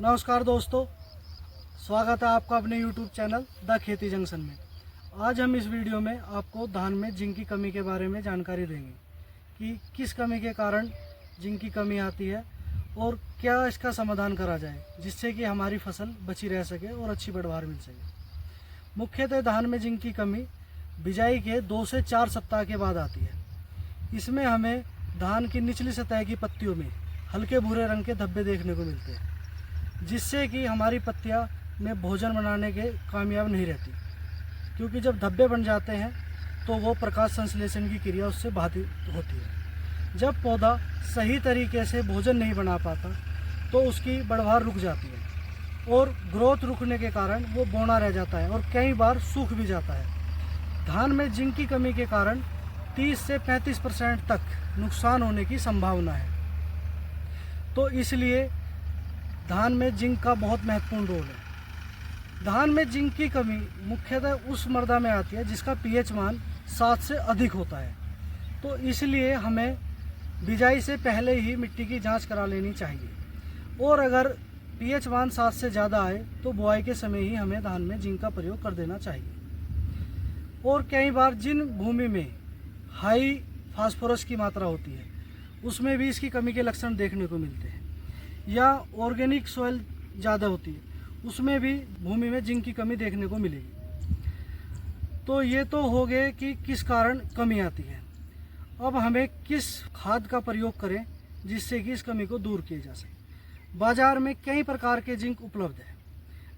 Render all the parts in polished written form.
नमस्कार दोस्तों, स्वागत है आपका अपने YouTube चैनल द खेती जंक्शन में। आज हम इस वीडियो में आपको धान में जिंक की कमी के बारे में जानकारी देंगे कि किस कमी के कारण जिंक की कमी आती है और क्या इसका समाधान करा जाए जिससे कि हमारी फसल बची रह सके और अच्छी पैदावार मिल सके। मुख्यतः धान में जिंक की कमी बिजाई के 2 से 4 सप्ताह के बाद आती है। इसमें हमें धान की निचली सतह की पत्तियों में हल्के भूरे रंग के धब्बे देखने को मिलते हैं, जिससे कि हमारी पत्तियां में भोजन बनाने के कामयाब नहीं रहती, क्योंकि जब धब्बे बन जाते हैं तो वो प्रकाश संश्लेषण की क्रिया उससे बाधित होती है। जब पौधा सही तरीके से भोजन नहीं बना पाता तो उसकी बढ़वार रुक जाती है और ग्रोथ रुकने के कारण वो बौना रह जाता है और कई बार सूख भी जाता है। धान में जिंक की कमी के कारण 30 से 35% तक नुकसान होने की संभावना है। तो इसलिए धान में जिंक का बहुत महत्वपूर्ण रोल है। धान में जिंक की कमी मुख्यतः उस मृदा में आती है जिसका पीएच मान 7 से अधिक होता है। तो इसलिए हमें बिजाई से पहले ही मिट्टी की जांच करा लेनी चाहिए और अगर पीएच मान 7 से ज़्यादा आए तो बुआई के समय ही हमें धान में जिंक का प्रयोग कर देना चाहिए। और कई बार जिन भूमि में हाई फास्फोरस की मात्रा होती है उसमें भी इसकी कमी के लक्षण देखने को मिलते हैं, या ऑर्गेनिक सॉइल ज़्यादा होती है उसमें भी भूमि में जिंक की कमी देखने को मिलेगी। तो ये तो हो गए कि किस कारण कमी आती है। अब हमें किस खाद का प्रयोग करें जिससे कि इस कमी को दूर किया जा सके। बाज़ार में कई प्रकार के जिंक उपलब्ध है,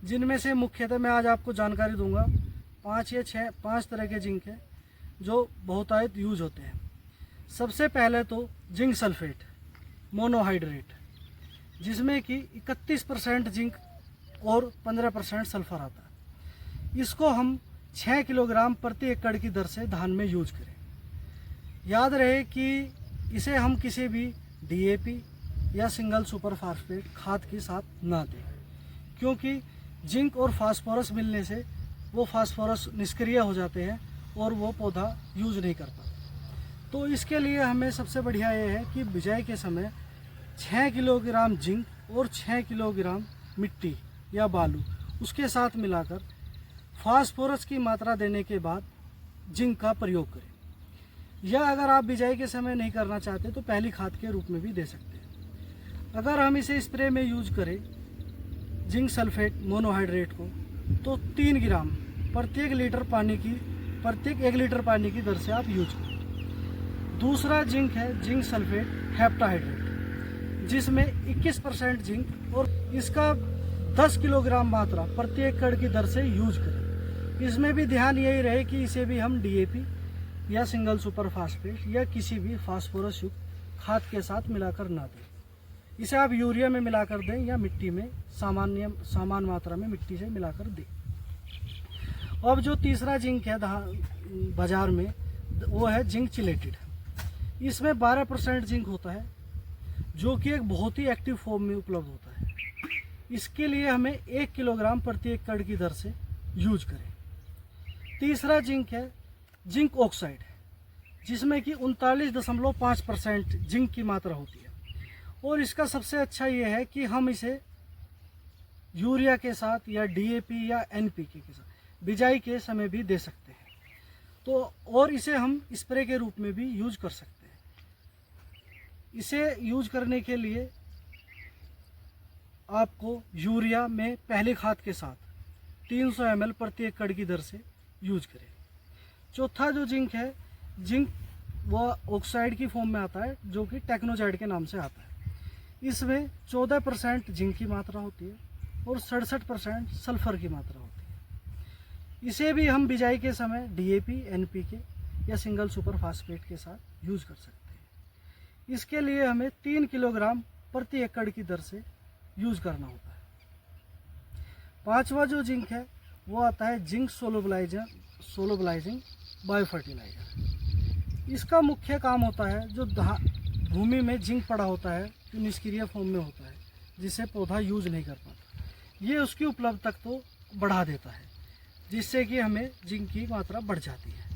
जिनमें से मुख्यतः मैं आज आपको जानकारी दूंगा 5 तरह के जिंक हैं जो बहुतायत यूज होते हैं। सबसे पहले तो जिंक सल्फेट मोनोहाइड्रेट, जिसमें कि 31% जिंक और 15% सल्फर आता है। इसको हम 6 किलोग्राम प्रति एकड़ की दर से धान में यूज करें। याद रहे कि इसे हम किसी भी डीएपी या सिंगल सुपर फास्फेट खाद के साथ ना दें, क्योंकि जिंक और फास्फोरस मिलने से वो फास्फोरस निष्क्रिय हो जाते हैं और वो पौधा यूज नहीं कर पाता। तो इसके लिए हमें सबसे बढ़िया ये है कि बिजाई के समय 6 किलोग्राम जिंक और 6 किलोग्राम मिट्टी या बालू उसके साथ मिलाकर फास्फोरस की मात्रा देने के बाद जिंक का प्रयोग करें। या अगर आप बिजाई के समय नहीं करना चाहते तो पहली खाद के रूप में भी दे सकते हैं। अगर हम इसे स्प्रे में यूज करें जिंक सल्फेट मोनोहाइड्रेट को तो 3 ग्राम प्रत्येक 1 लीटर पानी की दर से आप यूज करें। दूसरा जिंक है जिंक सल्फेट हेप्टाहाइड्रेट, जिसमें 21% जिंक और इसका 10 किलोग्राम मात्रा प्रति एकड़ की दर से यूज करें। इसमें भी ध्यान यही रहे कि इसे भी हम डीएपी या सिंगल सुपर फास्फेट या किसी भी फास्फोरस युक्त खाद के साथ मिलाकर ना दें। इसे आप यूरिया में मिलाकर दें या मिट्टी में सामान्य मात्रा में मिट्टी से मिलाकर दें। अब जो तीसरा जिंक है बाजार में वो है जिंक चिलेटेड। इसमें 12% जिंक होता है, जो कि एक बहुत ही एक्टिव फॉर्म में उपलब्ध होता है। इसके लिए हमें 1 किलोग्राम प्रति एकड़ की दर से यूज करें। तीसरा जिंक है जिंक ऑक्साइड, जिसमें कि 39.5% जिंक की मात्रा होती है। और इसका सबसे अच्छा ये है कि हम इसे यूरिया के साथ या डीएपी या एनपीके के साथ बिजाई के समय भी दे सकते हैं। तो और इसे हम स्प्रे के रूप में भी यूज कर सकते हैं। इसे यूज करने के लिए आपको यूरिया में पहली खाद के साथ 300 ml प्रति एकड़ की दर से यूज करें। चौथा जो जिंक है जिंक वह ऑक्साइड की फॉर्म में आता है, जो कि टेक्नोजाइड के नाम से आता है। इसमें 14% जिंक की मात्रा होती है और 67% सल्फर की मात्रा होती है। इसे भी हम बिजाई के समय डीएपी एनपीके या सिंगल सुपर फास्फेट के साथ यूज कर सकते हैं। इसके लिए हमें 3 किलोग्राम प्रति एकड़ की दर से यूज करना होता है। पांचवा जो जिंक है वो आता है जिंक सोलोबलाइजिंग बायोफर्टिलाइजर। इसका मुख्य काम होता है जो भूमि में जिंक पड़ा होता है जो निष्क्रिय फॉर्म में होता है, जिसे पौधा यूज नहीं कर पाता, ये उसकी उपलब्धता को बढ़ा देता है, जिससे कि हमें जिंक की मात्रा बढ़ जाती है।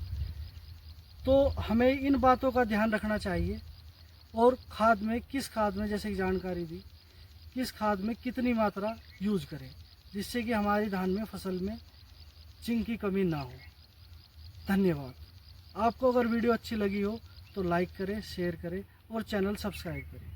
तो हमें इन बातों का ध्यान रखना चाहिए। और खाद में किस खाद में, जैसे कि जानकारी दी किस खाद में कितनी मात्रा यूज करें, जिससे कि हमारी धान में फसल में जिंक की कमी ना हो। धन्यवाद। आपको अगर वीडियो अच्छी लगी हो तो लाइक करें, शेयर करें और चैनल सब्सक्राइब करें।